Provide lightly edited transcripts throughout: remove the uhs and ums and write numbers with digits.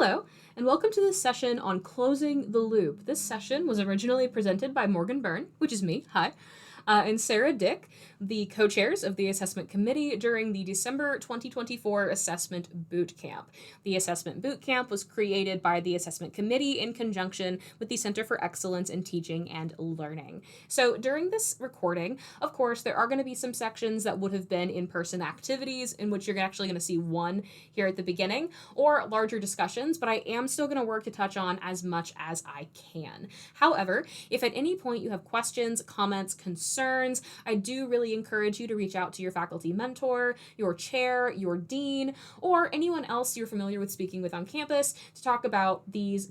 Hello, and welcome to this session on closing the loop. This session was originally presented by Morgan Byrne, which is me, hi, and Sarah Dick, the co-chairs of the assessment committee during the December 2024 assessment bootcamp. The assessment bootcamp was created by the assessment committee in conjunction with the Center for Excellence in Teaching and Learning. So during this recording, of course, there are going to be some sections that would have been in-person activities in which you're actually going to see one here at the beginning, or larger discussions, but I am still going to work to touch on as much as I can. However, if at any point you have questions, comments, concerns, I do really encourage you to reach out to your faculty mentor, your chair, your dean, or anyone else you're familiar with speaking with on campus to talk about this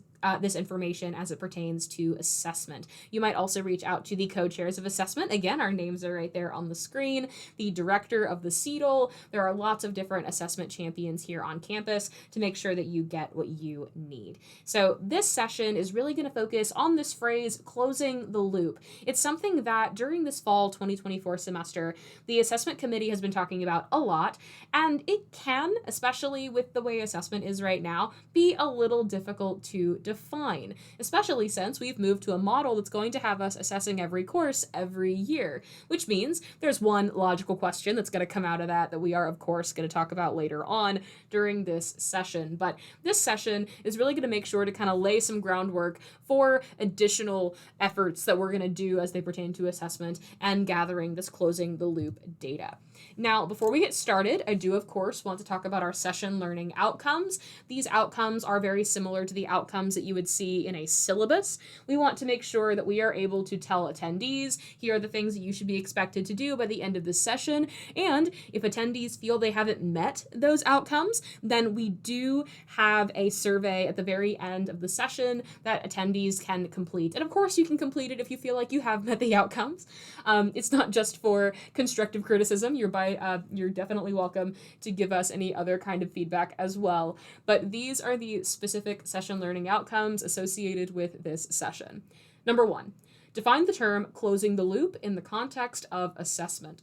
information as it pertains to assessment. You might also reach out to the co-chairs of assessment. Again, our names are right there on the screen. The director of the CEDL. There are lots of different assessment champions here on campus to make sure that you get what you need. So this session is really going to focus on this phrase, closing the loop. It's something that during this fall 2024 semester, the assessment committee has been talking about a lot, and it can, especially with the way assessment is right now, be a little difficult to define, especially since we've moved to a model that's going to have us assessing every course every year, which means there's one logical question that's going to come out of that we are, of course, going to talk about later on during this session. But this session is really going to make sure to kind of lay some groundwork for additional efforts that we're going to do as they pertain to assessment and gathering this closing the loop data. Now, before we get started, I do, of course, want to talk about our session learning outcomes. These outcomes are very similar to the outcomes that you would see in a syllabus. We want to make sure that we are able to tell attendees, here are the things that you should be expected to do by the end of this session. And if attendees feel they haven't met those outcomes, then we do have a survey at the very end of the session that attendees can complete. And of course, you can complete it if you feel like you have met the outcomes. It's not just for constructive criticism. You're definitely welcome to give us any other kind of feedback as well. But these are the specific session learning outcomes associated with this session. Number 1, define the term closing the loop in the context of assessment.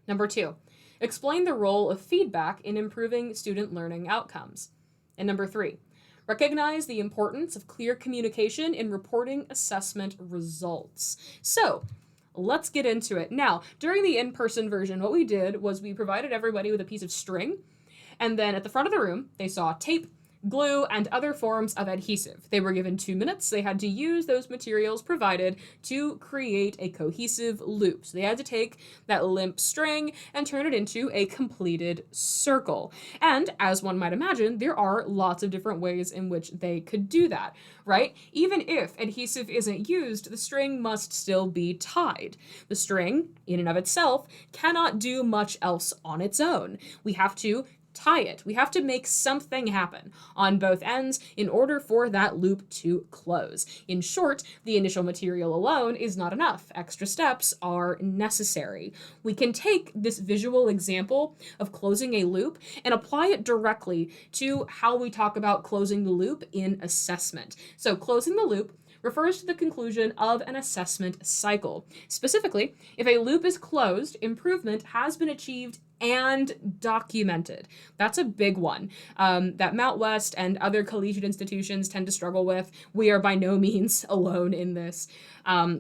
Number 2, explain the role of feedback in improving student learning outcomes. And number 3, recognize the importance of clear communication in reporting assessment results. So, let's get into it. Now, during the in-person version, what we did was we provided everybody with a piece of string, and then at the front of the room, they saw tape, glue, and other forms of adhesive. They were given 2 minutes. They had to use those materials provided to create a cohesive loop. So they had to take that limp string and turn it into a completed circle. And as one might imagine, there are lots of different ways in which they could do that, right? Even if adhesive isn't used, the string must still be tied. The string, in and of itself, cannot do much else on its own. We have to tie it. We have to make something happen on both ends in order for that loop to close. In short, the initial material alone is not enough. Extra steps are necessary. We can take this visual example of closing a loop and apply it directly to how we talk about closing the loop in assessment. So closing the loop refers to the conclusion of an assessment cycle. Specifically, if a loop is closed, improvement has been achieved and documented. That's a big one that Mount West and other collegiate institutions tend to struggle with. We are by no means alone in this.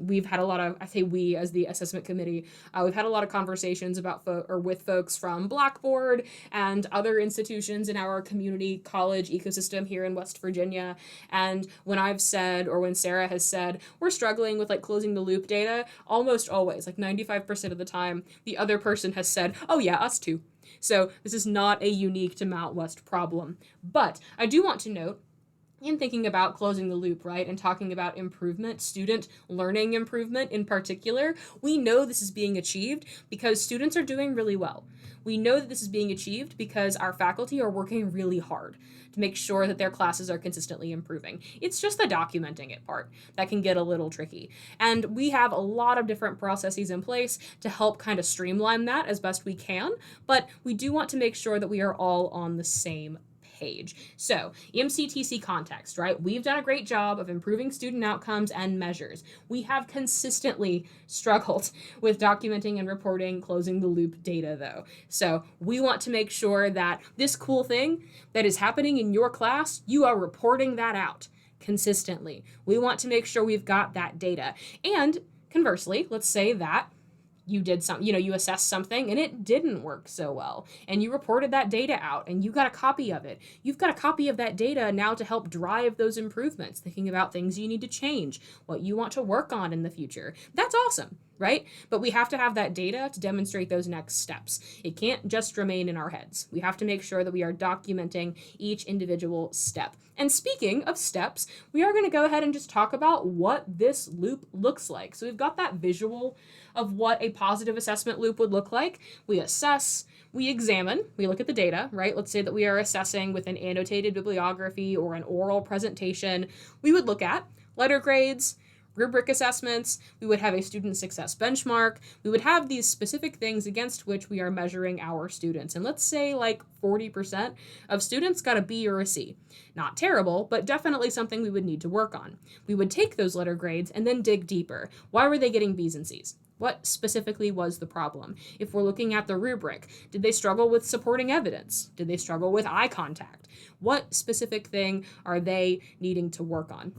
We've had a lot of, I say we as the assessment committee, we've had a lot of conversations about with folks from Blackboard and other institutions in our community college ecosystem here in West Virginia. And when I've said, or when Sarah has said, we're struggling with like closing the loop data, almost always, like 95% of the time, the other person has said, oh yeah, us too. So this is not a unique to Mount West problem. But I do want to note, in thinking about closing the loop, right, and talking about improvement, student learning improvement in particular, we know this is being achieved because students are doing really well. We know that this is being achieved because our faculty are working really hard to make sure that their classes are consistently improving. It's just the documenting it part that can get a little tricky. And we have a lot of different processes in place to help kind of streamline that as best we can, but we do want to make sure that we are all on the same page. So MCTC context, right? We've done a great job of improving student outcomes and measures. We have consistently struggled with documenting and reporting closing the loop data though. So we want to make sure that this cool thing that is happening in your class, you are reporting that out consistently. We want to make sure we've got that data. And conversely, let's say that you did something, you assessed something and it didn't work so well, and you reported that data out and you got a copy of it. You've got a copy of that data now to help drive those improvements, thinking about things you need to change, what you want to work on in the future. That's awesome, right? But we have to have that data to demonstrate those next steps. It can't just remain in our heads. We have to make sure that we are documenting each individual step. And speaking of steps, we are going to go ahead and just talk about what this loop looks like. So we've got that visual of what a positive assessment loop would look like. We assess, we examine, we look at the data, right? Let's say that we are assessing with an annotated bibliography or an oral presentation. We would look at letter grades, rubric assessments, we would have a student success benchmark, we would have these specific things against which we are measuring our students. And let's say like 40% of students got a B or a C. Not terrible, but definitely something we would need to work on. We would take those letter grades and then dig deeper. Why were they getting B's and C's? What specifically was the problem? If we're looking at the rubric, did they struggle with supporting evidence? Did they struggle with eye contact? What specific thing are they needing to work on?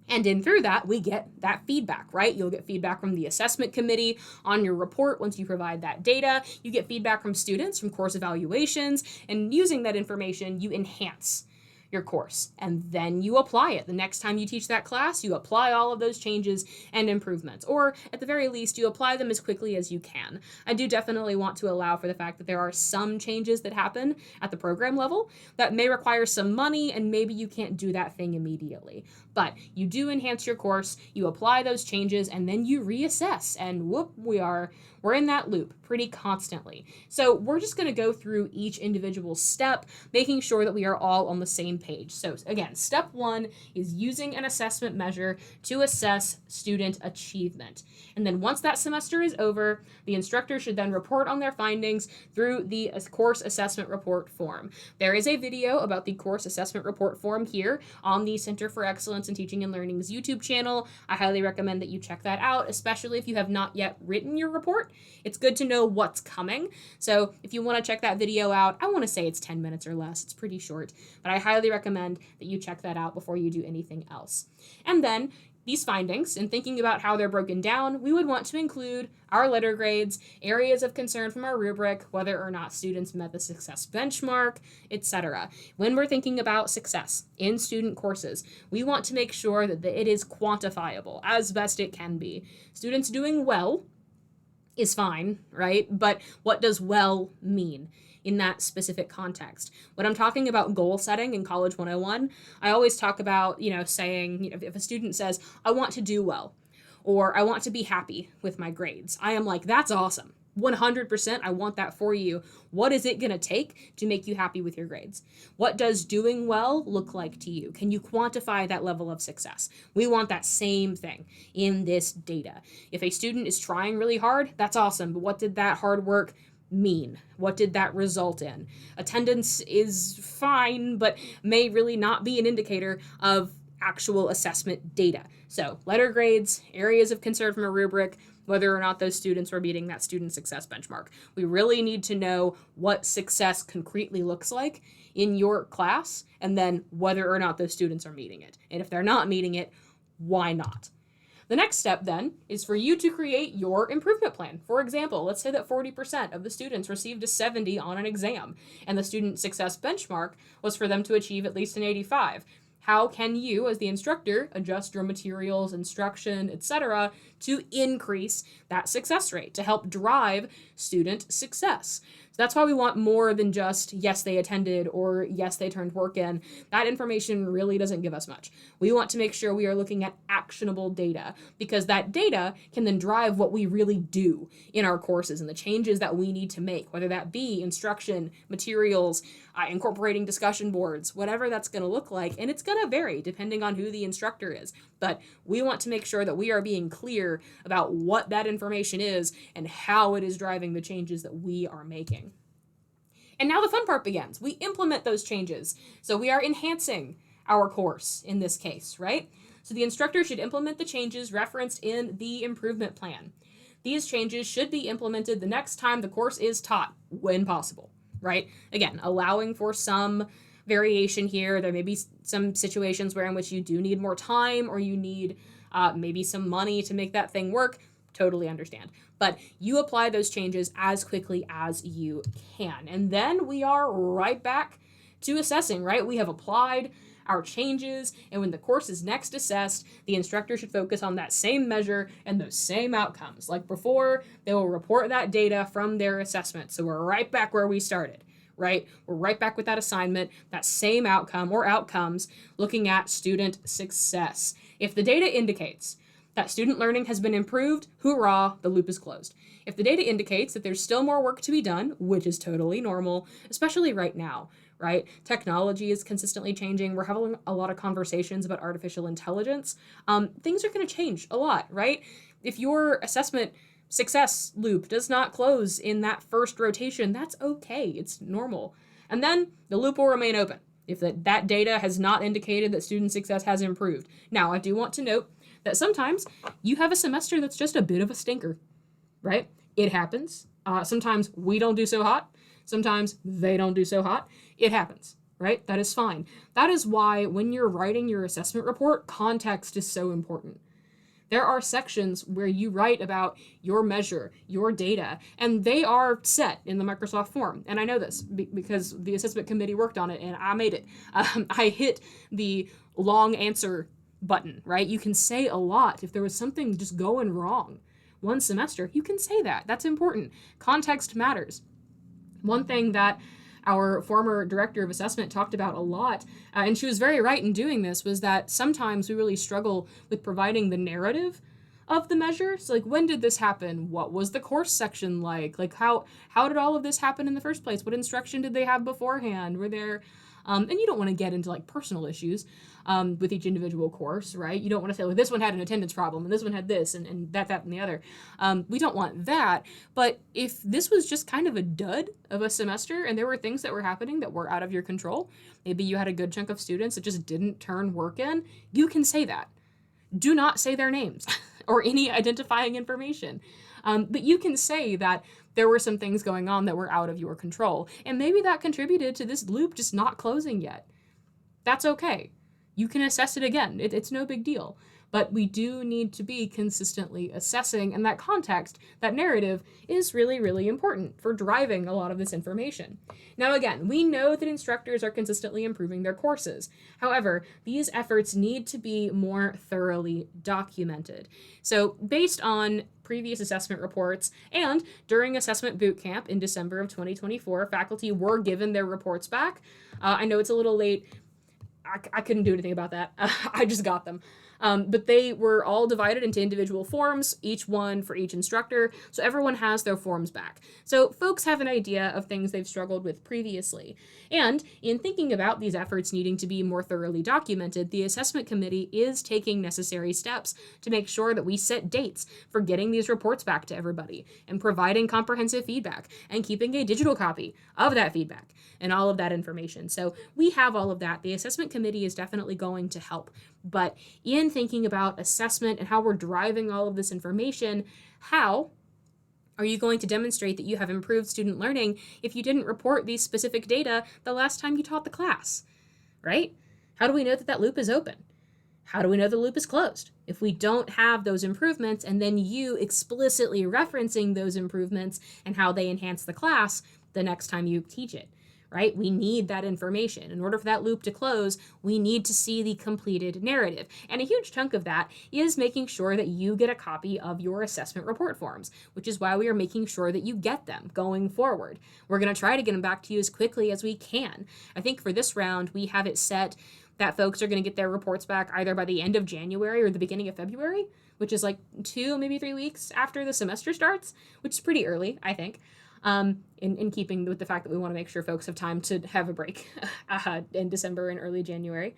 And in through that, we get that feedback, right? You'll get feedback from the assessment committee on your report once you provide that data. You get feedback from students from course evaluations, and using that information, you enhance your course, and then you apply it. The next time you teach that class, you apply all of those changes and improvements, or at the very least, you apply them as quickly as you can. I do definitely want to allow for the fact that there are some changes that happen at the program level that may require some money, and maybe you can't do that thing immediately. But you do enhance your course, you apply those changes, and then you reassess, and whoop, we're in that loop pretty constantly. So we're just going to go through each individual step, making sure that we are all on the same page. So again, step one is using an assessment measure to assess student achievement. And then once that semester is over, the instructor should then report on their findings through the course assessment report form. There is a video about the course assessment report form here on the Center for Excellence in Teaching and Learning's YouTube channel. I highly recommend that you check that out, especially if you have not yet written your report. It's good to know what's coming. So if you want to check that video out, I want to say it's 10 minutes or less. It's pretty short, but I highly recommend that you check that out before you do anything else. And then these findings, and thinking about how they're broken down, we would want to include our letter grades, areas of concern from our rubric, whether or not students met the success benchmark, etc. When we're thinking about success in student courses, we want to make sure that it is quantifiable as best it can be. Students doing well is fine, right? But what does well mean in that specific context? When I'm talking about goal setting in College 101, I always talk about, saying, if a student says, I want to do well, or I want to be happy with my grades, I am like, that's awesome. 100%, I want that for you. What is it going to take to make you happy with your grades? What does doing well look like to you? Can you quantify that level of success? We want that same thing in this data. If a student is trying really hard, that's awesome. But what did that hard work mean? What did that result in? Attendance is fine, but may really not be an indicator of actual assessment data. So letter grades, areas of concern from a rubric, whether or not those students were meeting that student success benchmark. We really need to know what success concretely looks like in your class, and then whether or not those students are meeting it. And if they're not meeting it, why not? The next step then is for you to create your improvement plan. For example, let's say that 40% of the students received a 70 on an exam, and the student success benchmark was for them to achieve at least an 85. How can you, as the instructor, adjust your materials, instruction, etc., to increase that success rate, to help drive student success? So that's why we want more than just, yes, they attended, or yes, they turned work in. That information really doesn't give us much. We want to make sure we are looking at actionable data, because that data can then drive what we really do in our courses and the changes that we need to make, whether that be instruction, materials, incorporating discussion boards, whatever that's going to look like. And it's going to vary depending on who the instructor is. But we want to make sure that we are being clear about what that information is and how it is driving the changes that we are making. And now the fun part begins. We implement those changes. So we are enhancing our course in this case, right? So the instructor should implement the changes referenced in the improvement plan. These changes should be implemented the next time the course is taught, when possible, right? Again, allowing for some variation here. There may be some situations where in which you do need more time or you need maybe some money to make that thing work. Totally understand. But you apply those changes as quickly as you can. And then we are right back to assessing, right? We have applied our changes, and when the course is next assessed, the instructor should focus on that same measure and those same outcomes. Like before, they will report that data from their assessment. So we're right back where we started, right? We're right back with that assignment, that same outcome or outcomes, looking at student success. If the data indicates that student learning has been improved, hoorah, the loop is closed. If the data indicates that there's still more work to be done, which is totally normal, especially right now, right? Technology is consistently changing. We're having a lot of conversations about artificial intelligence. Things are going to change a lot, right? If your assessment success loop does not close in that first rotation, that's okay. It's normal. And then the loop will remain open if that data has not indicated that student success has improved. Now, I do want to note that sometimes you have a semester that's just a bit of a stinker, right? It happens. Sometimes we don't do so hot. Sometimes they don't do so hot. It happens, right? That is fine. That is why when you're writing your assessment report, context is so important. There are sections where you write about your measure, your data, and they are set in the Microsoft form. And I know this because the assessment committee worked on it and I made it. I hit the long answer button, right? You can say a lot if there was something just going wrong one semester. You can say that. That's important. Context matters. One thing that our former director of assessment talked about a lot, and she was very right in doing this, was that sometimes we really struggle with providing the narrative of the measure. So like, when did this happen? What was the course section like? Like how did all of this happen in the first place? What instruction did they have beforehand? Were there and you don't want to get into like personal issues with each individual course, right? You don't want to say, well, this one had an attendance problem and this one had this and that, and the other. We don't want that. But if this was just kind of a dud of a semester and there were things that were happening that were out of your control, maybe you had a good chunk of students that just didn't turn work in, you can say that. Do not say their names or any identifying information. But you can say that there were some things going on that were out of your control. And maybe that contributed to this loop just not closing yet. That's okay. You can assess it again. It's no big deal. But we do need to be consistently assessing, and that context, that narrative, is really, really important for driving a lot of this information. Now, again, we know that instructors are consistently improving their courses. However, these efforts need to be more thoroughly documented. So, based on previous assessment reports and during assessment bootcamp in December of 2024, faculty were given their reports back. I know it's a little late. I couldn't do anything about that. I just got them. But they were all divided into individual forms, each one for each instructor, so everyone has their forms back. So folks have an idea of things they've struggled with previously. And in thinking about these efforts needing to be more thoroughly documented, the assessment committee is taking necessary steps to make sure that we set dates for getting these reports back to everybody and providing comprehensive feedback and keeping a digital copy of that feedback and all of that information. So we have all of that. The assessment committee is definitely going to help. But in thinking about assessment and how we're driving all of this information, how are you going to demonstrate that you have improved student learning if you didn't report these specific data the last time you taught the class, right? How do we know that that loop is open? How do we know the loop is closed? If we don't have those improvements and then you explicitly referencing those improvements and how they enhance the class the next time you teach it. Right? We need that information. In order for that loop to close, we need to see the completed narrative. And a huge chunk of that is making sure that you get a copy of your assessment report forms, which is why we are making sure that you get them going forward. We're going to try to get them back to you as quickly as we can. I think for this round, we have it set that folks are going to get their reports back either by the end of January or the beginning of February, which is like 2, maybe 3 weeks after the semester starts, which is pretty early, I think. In keeping with the fact that we want to make sure folks have time to have a break in December and early January.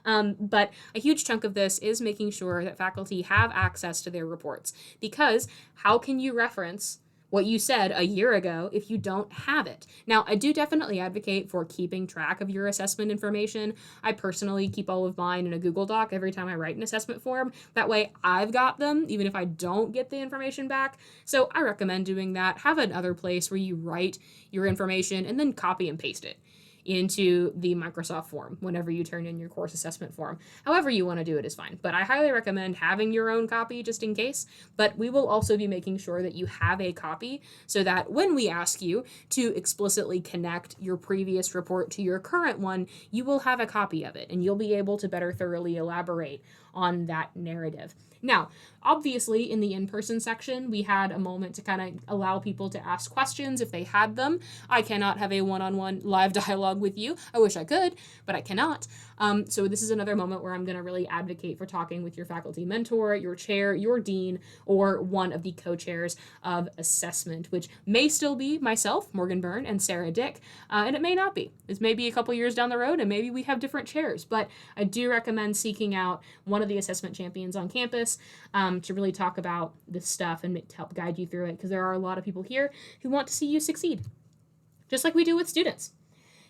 But a huge chunk of this is making sure that faculty have access to their reports, because how can you reference what you said a year ago if you don't have it. Now, I do definitely advocate for keeping track of your assessment information. I personally keep all of mine in a Google Doc every time I write an assessment form. That way I've got them, even if I don't get the information back. So I recommend doing that. Have another place where you write your information and then copy and paste it into the Microsoft form whenever you turn in your course assessment form. However you want to do it is fine, but I highly recommend having your own copy just in case. But we will also be making sure that you have a copy so that when we ask you to explicitly connect your previous report to your current one, you will have a copy of it and you'll be able to better thoroughly elaborate on that narrative. Now, obviously, in the in-person section, we had a moment to kind of allow people to ask questions if they had them. I cannot have a one-on-one live dialogue with you. I wish I could, but I cannot. So this is another moment where I'm going to really advocate for talking with your faculty mentor, your chair, your dean, or one of the co-chairs of assessment, which may still be myself, Morgan Byrne, and Sarah Dick, and it may not be. This may be a couple years down the road, and maybe we have different chairs, but I do recommend seeking out one of the assessment champions on campus to really talk about this stuff and to help guide you through it, because there are a lot of people here who want to see you succeed, just like we do with students.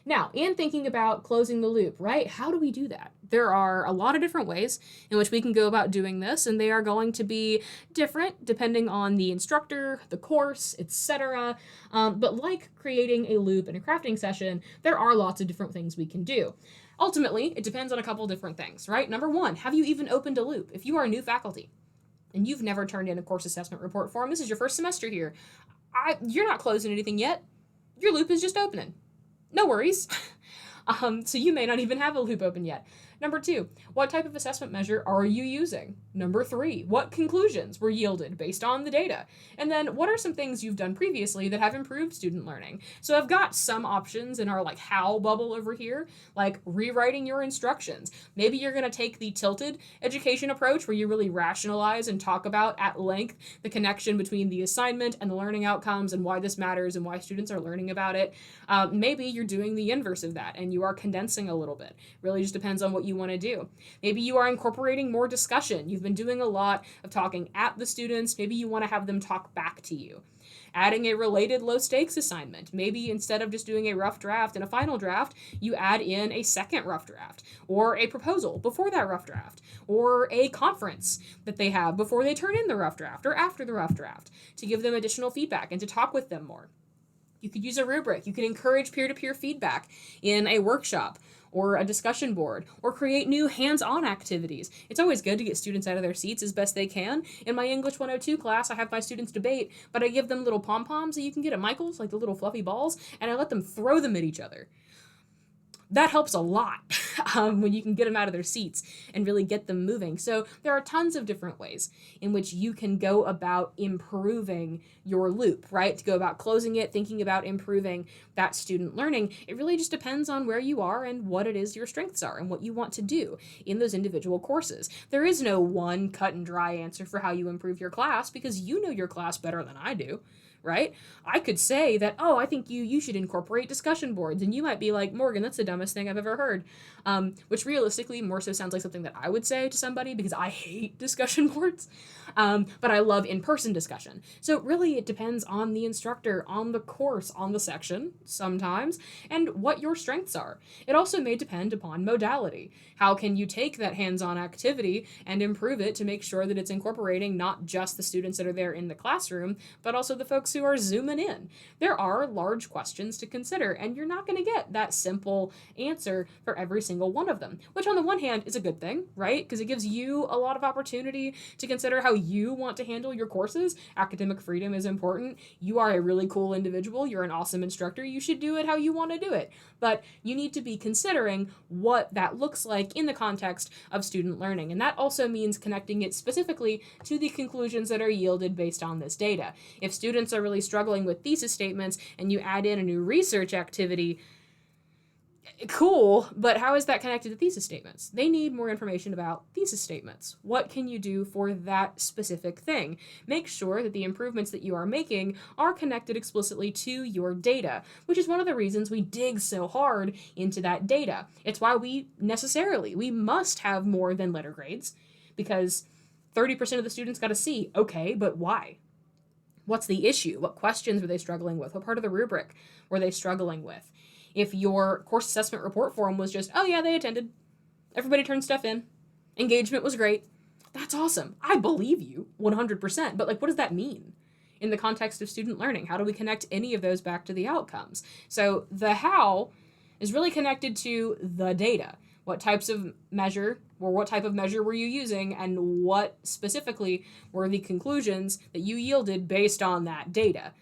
Now, in thinking about closing the loop, right, how do we do that? There are a lot of different ways in which we can go about doing this, and they are going to be different depending on the instructor, the course, etc. But like creating a loop in a crafting session, there are lots of different things we can do. Ultimately, it depends on a couple different things, right? Number one, have you even opened a loop? If you are a new faculty and you've never turned in a course assessment report form, this is your first semester here, you're not closing anything yet. Your loop is just opening. No worries. So you may not even have a loop open yet. Number two, what type of assessment measure are you using? Number three, what conclusions were yielded based on the data? And then what are some things you've done previously that have improved student learning? So I've got some options in our how bubble over here, like rewriting your instructions. Maybe you're going to take the tilted education approach where you really rationalize and talk about at length the connection between the assignment and the learning outcomes and why this matters and why students are learning about it. Maybe you're doing the inverse of that and you are condensing a little bit. Really just depends on what you want to do. Maybe you are incorporating more discussion. You've been doing a lot of talking at the students. Maybe you want to have them talk back to you. Adding a related low stakes assignment. Maybe instead of just doing a rough draft and a final draft, you add in a second rough draft or a proposal before that rough draft or a conference that they have before they turn in the rough draft or after the rough draft to give them additional feedback and to talk with them more. You could use a rubric. You could encourage peer-to-peer feedback in a workshop or a discussion board, or create new hands-on activities. It's always good to get students out of their seats as best they can. In my English 102 class, I have my students debate, but I give them little pom-poms that you can get at Michael's, like the little fluffy balls, and I let them throw them at each other. That helps a lot when you can get them out of their seats and really get them moving. So there are tons of different ways in which you can go about improving your loop, right? To go about closing it, thinking about improving that student learning. It really just depends on where you are and what it is your strengths are and what you want to do in those individual courses. There is no one cut and dry answer for how you improve your class because you know your class better than I do. Right? I could say that, I think you should incorporate discussion boards. And you might be like, Morgan, that's the dumbest thing I've ever heard. Which realistically more so sounds like something that I would say to somebody because I hate discussion boards. But I love in-person discussion. So really it depends on the instructor, on the course, on the section sometimes, and what your strengths are. It also may depend upon modality. How can you take that hands-on activity and improve it to make sure that it's incorporating not just the students that are there in the classroom, but also the folks who are zooming in. There are large questions to consider, and you're not going to get that simple answer for every single one of them, which on the one hand is a good thing, right? Because it gives you a lot of opportunity to consider how you want to handle your courses. Academic freedom is important. You are a really cool individual. You're an awesome instructor. You should do it how you want to do it. But you need to be considering what that looks like in the context of student learning. And that also means connecting it specifically to the conclusions that are yielded based on this data. If students are really struggling with thesis statements and you add in a new research activity, cool, but how is that connected to thesis statements? They need more information about thesis statements. What can you do for that specific thing? Make sure that the improvements that you are making are connected explicitly to your data, which is one of the reasons we dig so hard into that data. It's why we must have more than letter grades, because 30% of the students got a C. Okay, but why? What's the issue? What questions were they struggling with? What part of the rubric were they struggling with? If your course assessment report form was just, oh yeah, they attended, everybody turned stuff in, engagement was great, that's awesome. I believe you 100%. But like, what does that mean in the context of student learning? How do we connect any of those back to the outcomes? So the how is really connected to the data. What types of measure, or what type of measure were you using, and what specifically were the conclusions that you yielded based on that data?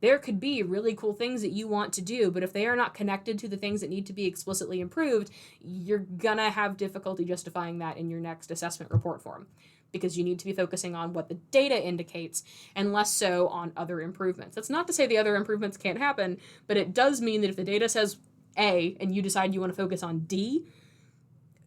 There could be really cool things that you want to do, but if they are not connected to the things that need to be explicitly improved, you're gonna have difficulty justifying that in your next assessment report form, because you need to be focusing on what the data indicates and less so on other improvements. That's not to say the other improvements can't happen, but it does mean that if the data says A and you decide you want to focus on D,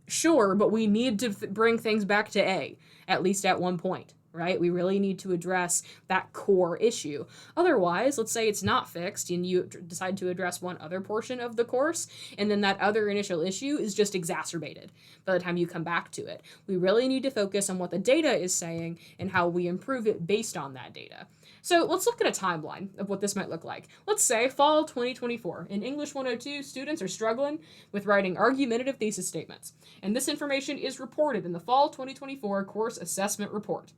sure, but we need to bring things back to A, at least at one point, right? We really need to address that core issue. Otherwise, let's say it's not fixed and you decide to address one other portion of the course, and then that other initial issue is just exacerbated by the time you come back to it. We really need to focus on what the data is saying and how we improve it based on that data. So let's look at a timeline of what this might look like. Let's say fall 2024. In English 102, students are struggling with writing argumentative thesis statements, and this information is reported in the fall 2024 course assessment report.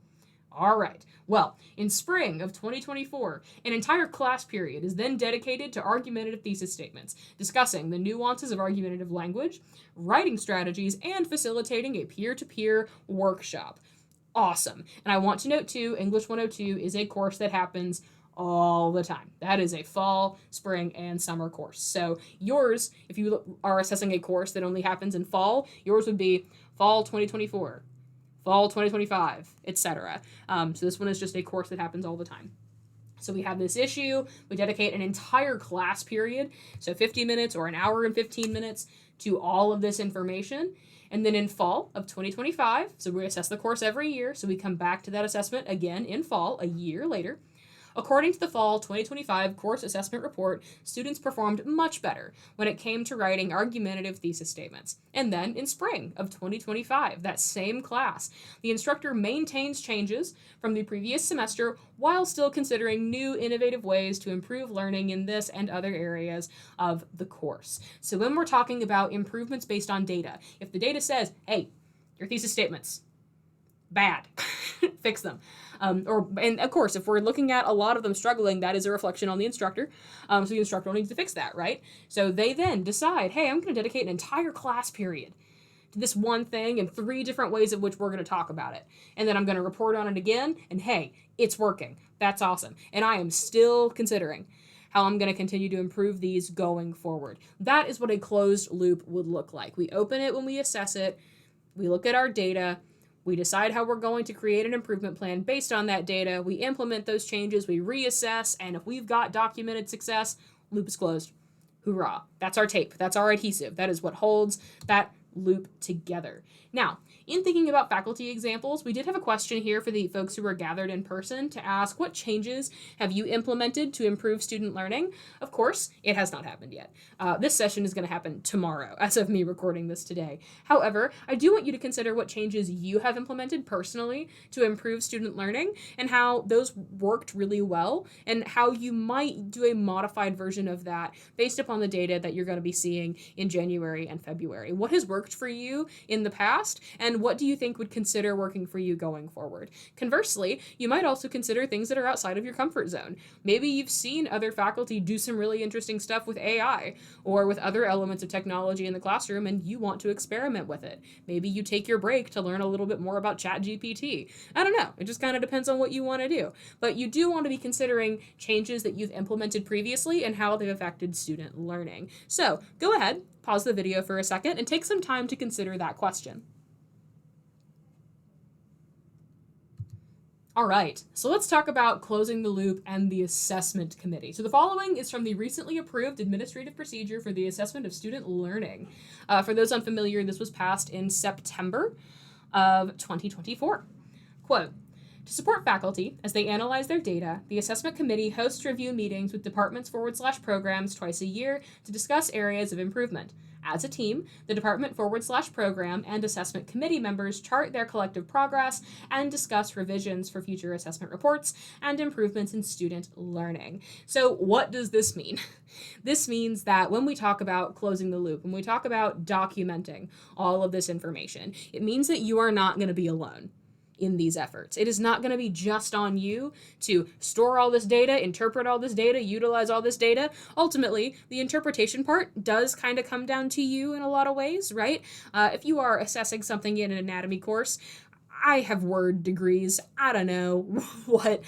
All right. Well, in spring of 2024, an entire class period is then dedicated to argumentative thesis statements, discussing the nuances of argumentative language, writing strategies, and facilitating a peer-to-peer workshop. Awesome. And I want to note too, English 102 is a course that happens all the time. That is a fall, spring, and summer course. So yours, if you are assessing a course that only happens in fall, yours would be fall 2024, fall 2025, etc. So this one is just a course that happens all the time. So we have this issue, we dedicate an entire class period, so 50 minutes or an hour and 15 minutes to all of this information. And then in fall of 2025, so we assess the course every year, so we come back to that assessment again in fall, a year later. According to the fall 2025 course assessment report, students performed much better when it came to writing argumentative thesis statements. And then in spring of 2025, that same class, the instructor maintains changes from the previous semester while still considering new innovative ways to improve learning in this and other areas of the course. So when we're talking about improvements based on data, if the data says, hey, your thesis statements, bad, fix them. And of course, if we're looking at a lot of them struggling, that is a reflection on the instructor. So the instructor needs to fix that, right? So they then decide, hey, I'm going to dedicate an entire class period to this one thing and 3 different ways in which we're going to talk about it. And then I'm going to report on it again, and hey, it's working. That's awesome. And I am still considering how I'm going to continue to improve these going forward. That is what a closed loop would look like. We open it when we assess it. We look at our data. We decide how we're going to create an improvement plan based on that data. We implement those changes, we reassess, and if we've got documented success, loop is closed. Hoorah. That's our tape. That's our adhesive. That is what holds that loop together. Now, in thinking about faculty examples, we did have a question here for the folks who were gathered in person to ask, what changes have you implemented to improve student learning? Of course, it has not happened yet. This session is going to happen tomorrow, as of me recording this today. However, I do want you to consider what changes you have implemented personally to improve student learning and how those worked really well and how you might do a modified version of that based upon the data that you're going to be seeing in January and February. What has worked for you in the past, and what do you think would consider working for you going forward? Conversely, you might also consider things that are outside of your comfort zone. Maybe you've seen other faculty do some really interesting stuff with AI or with other elements of technology in the classroom, and you want to experiment with it. Maybe you take your break to learn a little bit more about ChatGPT. I don't know. It just kind of depends on what you want to do. But you do want to be considering changes that you've implemented previously and how they've affected student learning. So go ahead, pause the video for a second, and take some time to consider that question. All right, so let's talk about closing the loop and the assessment committee. So the following is from the recently approved administrative procedure for the assessment of student learning. For those unfamiliar, this was passed in September of 2024. Quote, to support faculty as they analyze their data, the assessment committee hosts review meetings with departments/programs twice a year to discuss areas of improvement. As a team, the department/program and assessment committee members chart their collective progress and discuss revisions for future assessment reports and improvements in student learning. So what does this mean? This means that when we talk about closing the loop, when we talk about documenting all of this information, it means that you are not going to be alone in these efforts. It is not going to be just on you to store all this data, interpret all this data, utilize all this data. Ultimately, the interpretation part does kind of come down to you in a lot of ways, right? If you are assessing something in an anatomy course, I have word degrees. I don't know what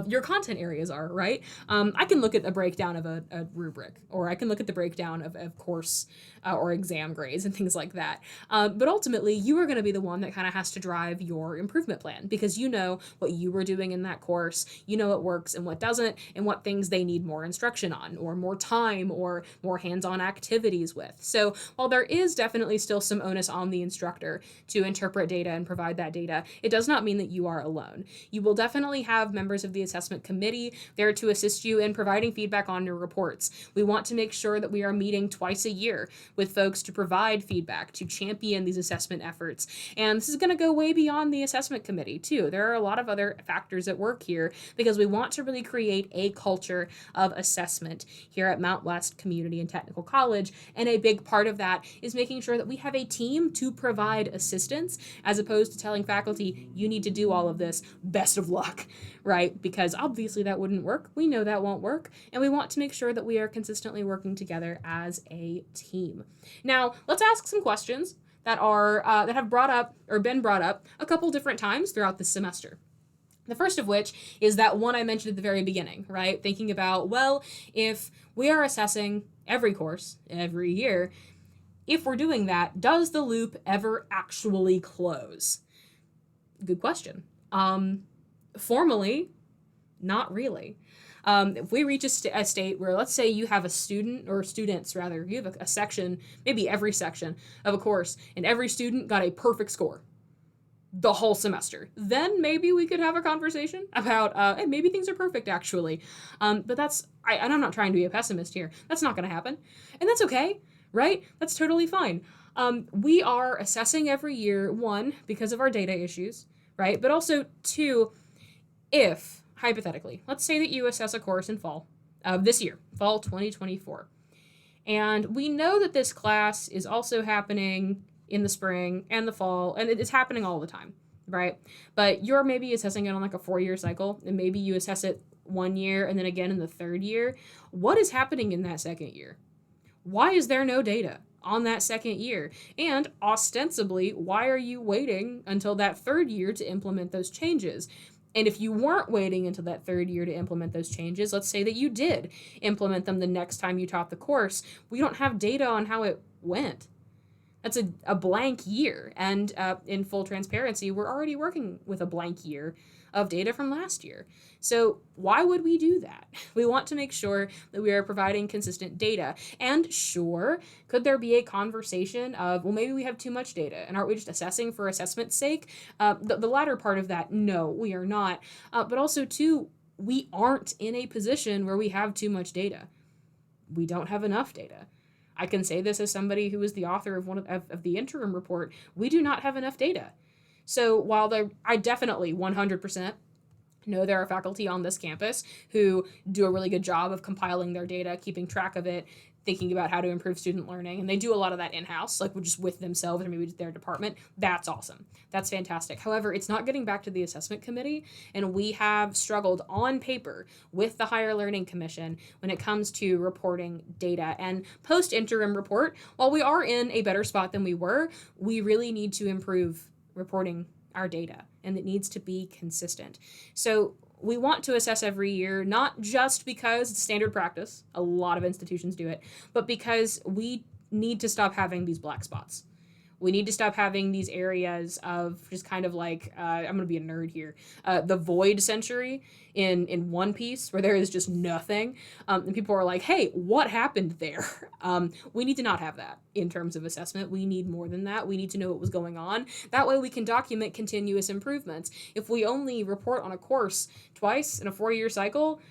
your content areas are, right? I can look at a breakdown of a rubric, or I can look at the breakdown of course or exam grades and things like that. But ultimately, you are going to be the one that kind of has to drive your improvement plan, because you know what you were doing in that course, you know what works and what doesn't, and what things they need more instruction on, or more time, or more hands-on activities with. So while there is definitely still some onus on the instructor to interpret data and provide that data, it does not mean that you are alone. You will definitely have members of the assessment committee there to assist you in providing feedback on your reports. We want to make sure that we are meeting twice a year with folks to provide feedback, to champion these assessment efforts. And this is going to go way beyond the assessment committee, too. There are a lot of other factors at work here, because we want to really create a culture of assessment here at Mount West Community and Technical College. And a big part of that is making sure that we have a team to provide assistance, as opposed to telling faculty, you need to do all of this, best of luck, right? Because obviously that wouldn't work. We know that won't work. And we want to make sure that we are consistently working together as a team. Now, let's ask some questions that have been brought up a couple different times throughout this semester. The first of which is that one I mentioned at the very beginning, right? Thinking about, well, if we are assessing every course every year, if we're doing that, does the loop ever actually close? Good question. Formally, not really. If we reach a state where, let's say you have a student, or students rather, you have a section, maybe every section of a course, and every student got a perfect score the whole semester, then maybe we could have a conversation about, hey, maybe things are perfect actually. But and I'm not trying to be a pessimist here. That's not going to happen. And that's okay, right? That's totally fine. We are assessing every year, one, because of our data issues, right? But also, two, if, hypothetically, let's say that you assess a course in fall of this year, fall 2024. And we know that this class is also happening in the spring and the fall, and it's happening all the time, right? But you're maybe assessing it on like a 4-year cycle, and maybe you assess it 1 year and then again in the 3rd year. What is happening in that 2nd year? Why is there no data on that 2nd year? And ostensibly, why are you waiting until that 3rd year to implement those changes? And if you weren't waiting until that 3rd year to implement those changes, let's say that you did implement them the next time you taught the course, we don't have data on how it went. That's a blank year. And in full transparency, we're already working with a blank year of data from last year. So why would we do that? We want to make sure that we are providing consistent data. And sure, could there be a conversation of, well, maybe we have too much data, and aren't we just assessing for assessment's sake? The latter part of that, no, we are not. But also, too, we aren't in a position where we have too much data. We don't have enough data. I can say this as somebody who is the author of one of the interim report. We do not have enough data. So while I definitely 100% know there are faculty on this campus who do a really good job of compiling their data, keeping track of it, thinking about how to improve student learning, and they do a lot of that in-house, like just with themselves or maybe their department. That's awesome. That's fantastic. However, it's not getting back to the assessment committee, and we have struggled on paper with the Higher Learning Commission when it comes to reporting data. And post-interim report, while we are in a better spot than we were, we really need to improve reporting our data, and it needs to be consistent. So we want to assess every year, not just because it's standard practice, a lot of institutions do it, but because we need to stop having these black spots. We need to stop having these areas of just kind of like, I'm going to be a nerd here, the void century in One Piece, where there is just nothing. And people are like, hey, what happened there? We need to not have that in terms of assessment. We need more than that. We need to know what was going on. That way we can document continuous improvements. If we only report on a course twice in a 4-year cycle,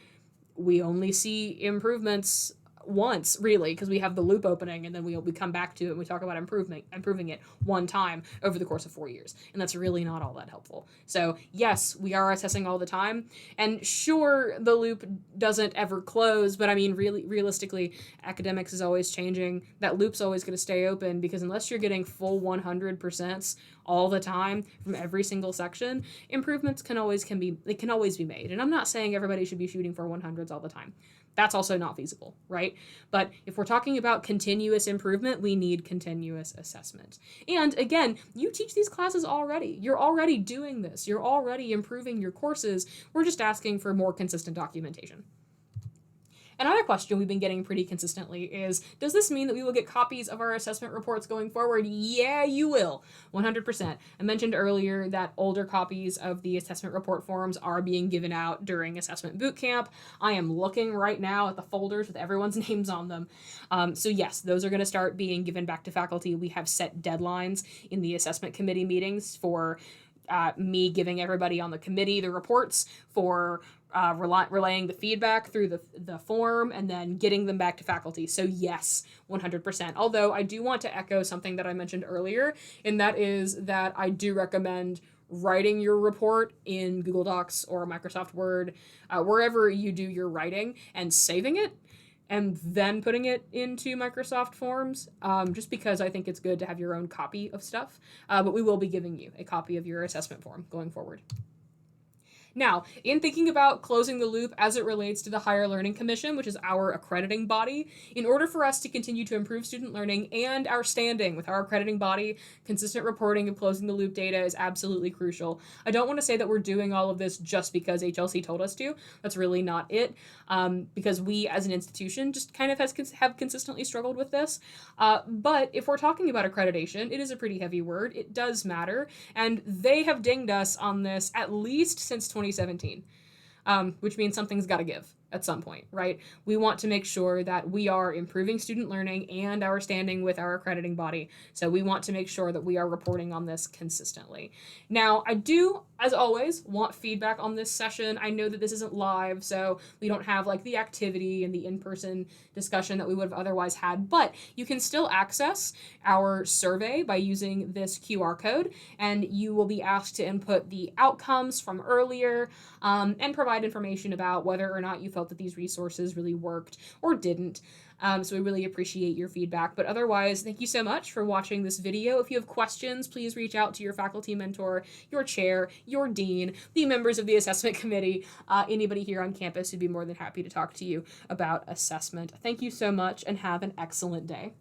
we only see improvements once, really, because we have the loop opening, and then we come back to it and we talk about improving it one time over the course of 4 years, and that's really not all that helpful. So yes, we are assessing all the time, and sure, the loop doesn't ever close, but I mean, really, realistically, academics is always changing. That loop's always going to stay open, because unless you're getting full 100% all the time from every single section, improvements can always be made. And I'm not saying everybody should be shooting for 100s all the time. That's also not feasible, right? But if we're talking about continuous improvement, we need continuous assessment. And again, you teach these classes already. You're already doing this. You're already improving your courses. We're just asking for more consistent documentation. Another question we've been getting pretty consistently is, does this mean that we will get copies of our assessment reports going forward? Yeah, you will. 100%. I mentioned earlier that older copies of the assessment report forms are being given out during assessment bootcamp. I am looking right now at the folders with everyone's names on them. So yes, those are going to start being given back to faculty. We have set deadlines in the assessment committee meetings for me giving everybody on the committee the reports, for relaying the feedback through the form, and then getting them back to faculty. So yes, 100%. Although I do want to echo something that I mentioned earlier, and that is that I do recommend writing your report in Google Docs or Microsoft Word, wherever you do your writing, and saving it, and then putting it into Microsoft Forms, just because I think it's good to have your own copy of stuff. But we will be giving you a copy of your assessment form going forward. Now, in thinking about closing the loop as it relates to the Higher Learning Commission, which is our accrediting body, in order for us to continue to improve student learning and our standing with our accrediting body, consistent reporting of closing the loop data is absolutely crucial. I don't want to say that we're doing all of this just because HLC told us to. That's really not it, because we as an institution just kind of have consistently struggled with this. But if we're talking about accreditation, it is a pretty heavy word. It does matter, and they have dinged us on this at least since 2017, which means something's got to give at some point, right? We want to make sure that we are improving student learning and our standing with our accrediting body. So we want to make sure that we are reporting on this consistently. Now, I do, as always, want feedback on this session. I know that this isn't live, so we don't have like the activity and the in-person discussion that we would have otherwise had, but you can still access our survey by using this QR code, and you will be asked to input the outcomes from earlier, and provide information about whether or not you felt that these resources really worked or didn't. So we really appreciate your feedback. But otherwise, thank you so much for watching this video. If you have questions, please reach out to your faculty mentor, your chair, your dean, the members of the assessment committee, anybody here on campus who'd be more than happy to talk to you about assessment. Thank you so much, and have an excellent day.